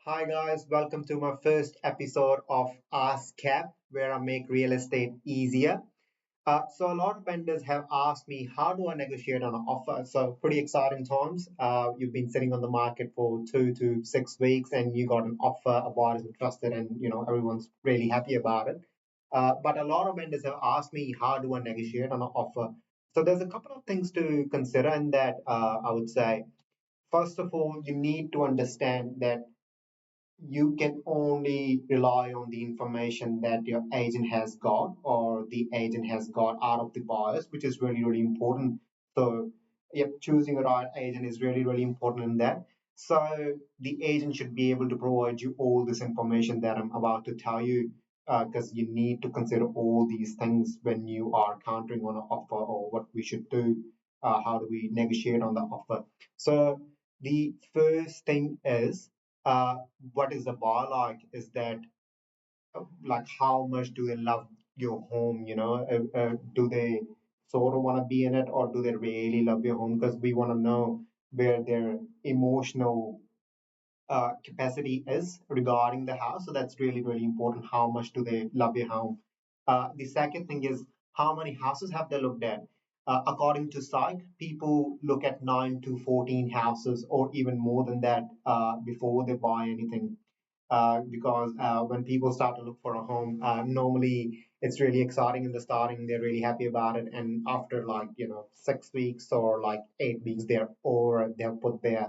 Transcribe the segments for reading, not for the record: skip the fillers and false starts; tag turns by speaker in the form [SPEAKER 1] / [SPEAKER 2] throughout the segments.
[SPEAKER 1] Hi guys, welcome to my first episode of Ask Cap, where I make real estate easier. So a lot of vendors have asked me how do I negotiate on an offer. So pretty exciting times. You've been sitting on the market for 2 to 6 weeks, and you got an offer. A buyer is interested, and everyone's really happy about it. But a lot of vendors have asked me how do I negotiate on an offer. So there's a couple of things to consider in that. I would say first of all, you need to understand that you can only rely on the information that your agent has got or the agent has got out of the buyers, which is really, really important. So, yep, choosing the right agent is really, really important in that. So, the agent should be able to provide you all this information that I'm about to tell you, because you need to consider all these things when you are countering on an offer or what we should do. How do we negotiate on the offer? So, the first thing is uh, what is the bar like is that like how much do they love your home, do they sort of want to be in it or do they really love your home, because we want to know where their emotional capacity is regarding the house. So that's really, really important. How much do they love your home? The second thing is how many houses have they looked at? According to Psych, people look at 9 to 14 houses or even more than that before they buy anything. Because when people start to look for a home, normally it's really exciting in the starting. They're really happy about it, and after like 6 weeks or like 8 weeks, they've put their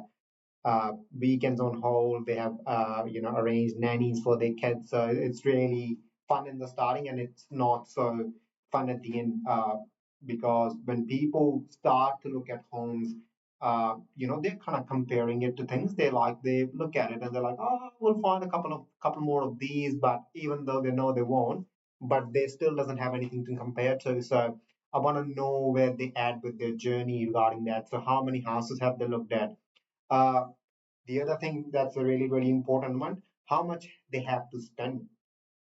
[SPEAKER 1] weekends on hold. They have arranged nannies for their kids. So it's really fun in the starting, and it's not so fun at the end. Because when people start to look at homes, they're kind of comparing it to things. They look at it and they're like, oh, we'll find a couple more of these. But even though they know they won't, but they still doesn't have anything to compare to. So I want to know where they at with their journey regarding that. So how many houses have they looked at? Uh, the other thing that's a really, really important one, how much they have to spend.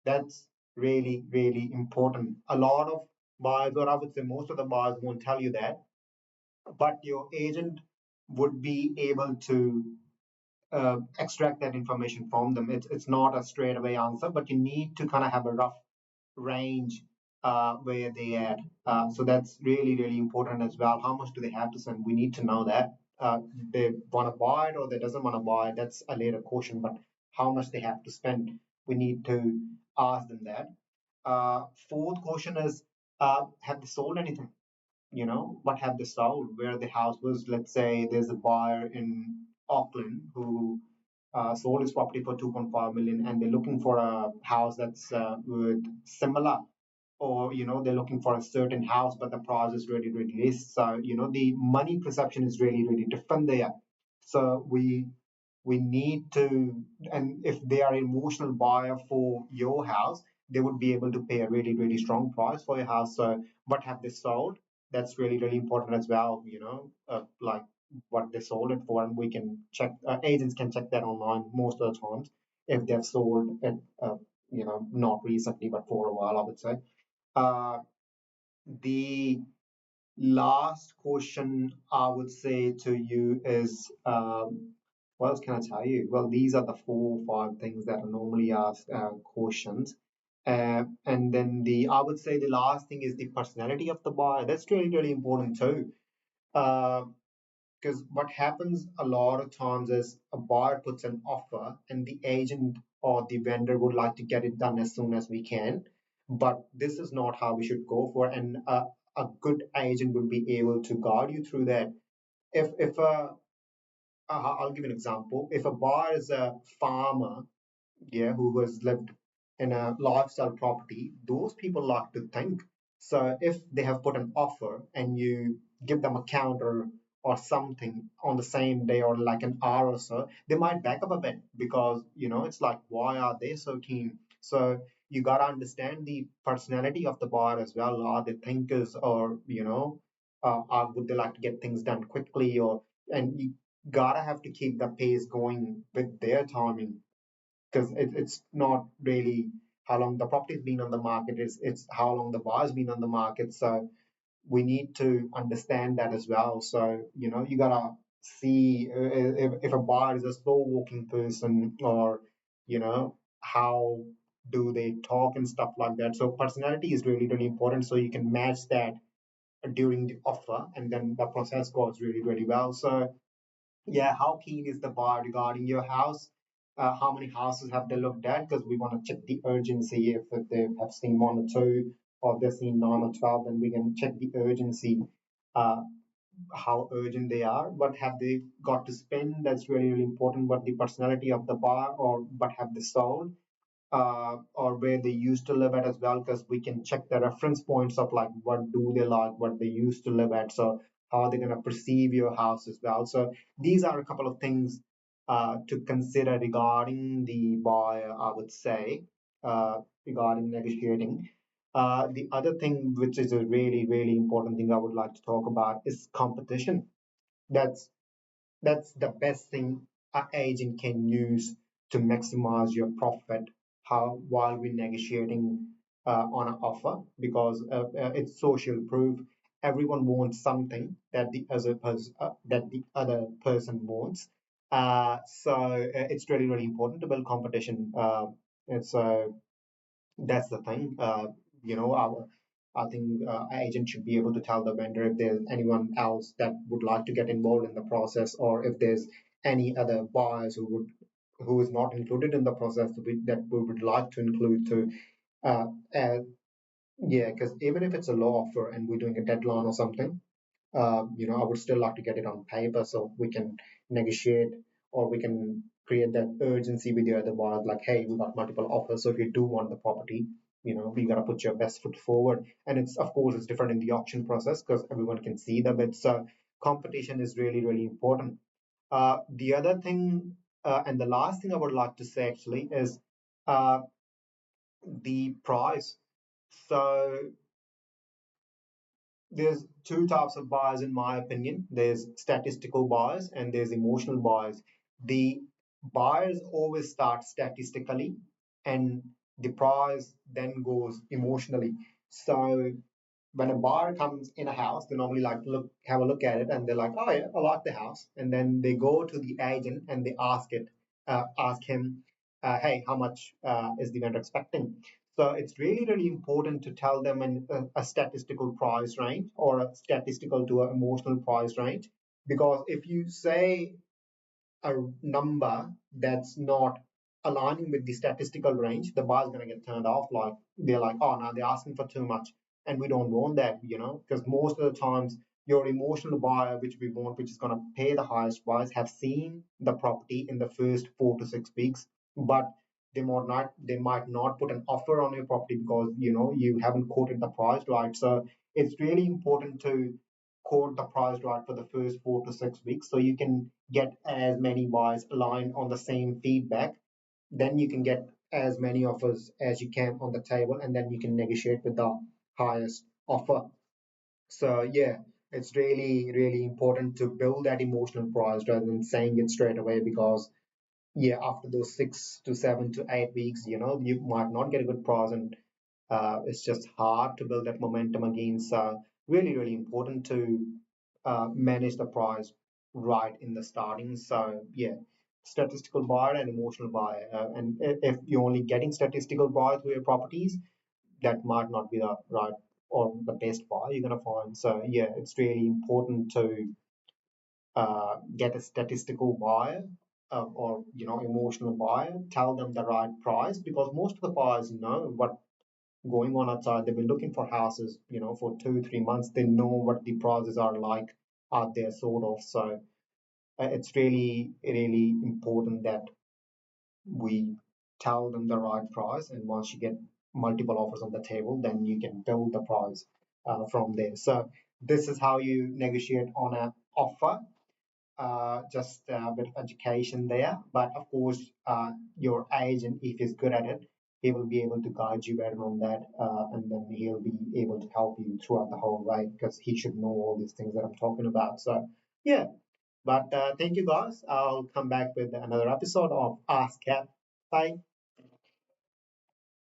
[SPEAKER 1] That's really, really important. A lot of buyers, or I would say most of the buyers, won't tell you that, but your agent would be able to extract that information from them. It's not a straight away answer, but you need to kind of have a rough range where they at. So that's really, really important as well. How much do they have to spend? We need to know that. They want to buy it or they doesn't want to buy it. That's a later question, but how much they have to spend, we need to ask them that. Fourth question is, have they sold anything? What have they sold? Where the house was, let's say there's a buyer in Auckland who sold his property for 2.5 million and they're looking for a house that's with similar, or they're looking for a certain house but the price is really, really less. So the money perception is really, really different there. So we need to, and if they are an emotional buyer for your house, they would be able to pay a really, really strong price for your house. So what have they sold? That's really, really important as well. Like what they sold it for, and we can check, agents can check that online most of the times if they've sold it, not recently but for a while, I would say. Uh, the last question I would say to you is, what else can I tell you? Well, these are the 4 or 5 things that are normally asked questions. And then I would say the last thing is the personality of the buyer. That's really, really important too. Because what happens a lot of times is a buyer puts an offer and the agent or the vendor would like to get it done as soon as we can. But this is not how we should go for. And a good agent would be able to guide you through that. If I'll give you an example. If a buyer is a farmer, yeah, who has lived in a lifestyle property, those people like to think. So if they have put an offer and you give them a counter or something on the same day or like an hour or so, they might back up a bit because it's like, why are they so keen? So you gotta understand the personality of the buyer as well. Are they thinkers, or would they like to get things done quickly, or and you gotta have to keep the pace going with their timing, because it's not really how long the property's been on the market, it's how long the bar's been on the market. So we need to understand that as well. So you gotta see if a buyer is a slow walking person, or how do they talk and stuff like that. So personality is really really important, so you can match that during the offer, and then the process goes really really well. So yeah, how keen is the buyer regarding your house? How many houses have they looked at? Because we want to check the urgency. If they have seen one or two, or if they've seen nine or 12, then we can check the urgency, uh, how urgent they are. What have they got to spend? That's really, really important. What the personality of the buyer, or what have they sold, or where they used to live at as well, because we can check the reference points of like what do they like, what they used to live at. So how are they going to perceive your house as well. So these are a couple of things to consider regarding the buyer, I would say, regarding negotiating. The other thing, which is a really, really important thing I would like to talk about, is competition. That's that's the best thing an agent can use to maximize your profit, how while we're negotiating on an offer, because it's social proof. Everyone wants something that the other person wants. It's really really important to build competition. It's That's the thing. I think agent should be able to tell the vendor if there's anyone else that would like to get involved in the process, or if there's any other buyers who is not included in the process that we would like to include to. Uh, uh, yeah, because even if it's a low offer and we're doing a deadline or something, I would still like to get it on paper so we can negotiate, or we can create that urgency with the other buyers. Like, hey, we got multiple offers, so if you do want the property, you gotta put your best foot forward. And it's of course it's different in the auction process because everyone can see the bids. So competition is really really important. The other thing, and the last thing I would like to say actually is uh, the price. So there's two types of buyers in my opinion. There's statistical buyers and there's emotional buyers. The buyers always start statistically, and the price then goes emotionally. So when a buyer comes in a house, they normally like to have a look at it, and they're like, "Oh yeah, I like the house." And then they go to the agent and they ask him, "Hey, how much is the vendor expecting?" So it's really, really important to tell them a statistical price range, or a statistical to an emotional price range, because if you say a number that's not aligning with the statistical range, the buyer's going to get turned off. Like they're like, oh no, they're asking for too much, and we don't want that, because most of the times your emotional buyer, which we want, which is going to pay the highest price, have seen the property in the first 4 to 6 weeks, but they might not put an offer on your property because you haven't quoted the price right. So it's really important to quote the price right for the first 4 to 6 weeks, so you can get as many buyers aligned on the same feedback. Then you can get as many offers as you can on the table, and then you can negotiate with the highest offer. So yeah, it's really really important to build that emotional price rather than saying it straight away, because yeah, after those 6 to 7 to 8 weeks, you might not get a good price, and it's just hard to build that momentum again. So really really important to manage the price right in the starting. So yeah, statistical buyer and emotional buyer. And if you're only getting statistical buyer through your properties, that might not be the right or the best buyer you're gonna find. So yeah, it's really important to get a statistical buyer, or emotional buyer. Tell them the right price, because most of the buyers know what going on outside. They've been looking for houses, for 2 3 months. They know what the prices are like out there, sort of. So it's really really important that we tell them the right price, and once you get multiple offers on the table, then you can build the price from there. So this is how you negotiate on an offer. Just a bit of education there. But of course, your agent, if he's good at it, he will be able to guide you better on that, and then he'll be able to help you throughout the whole way, because he should know all these things that I'm talking about. So, yeah. But thank you, guys. I'll come back with another episode of Ask Cap. Bye.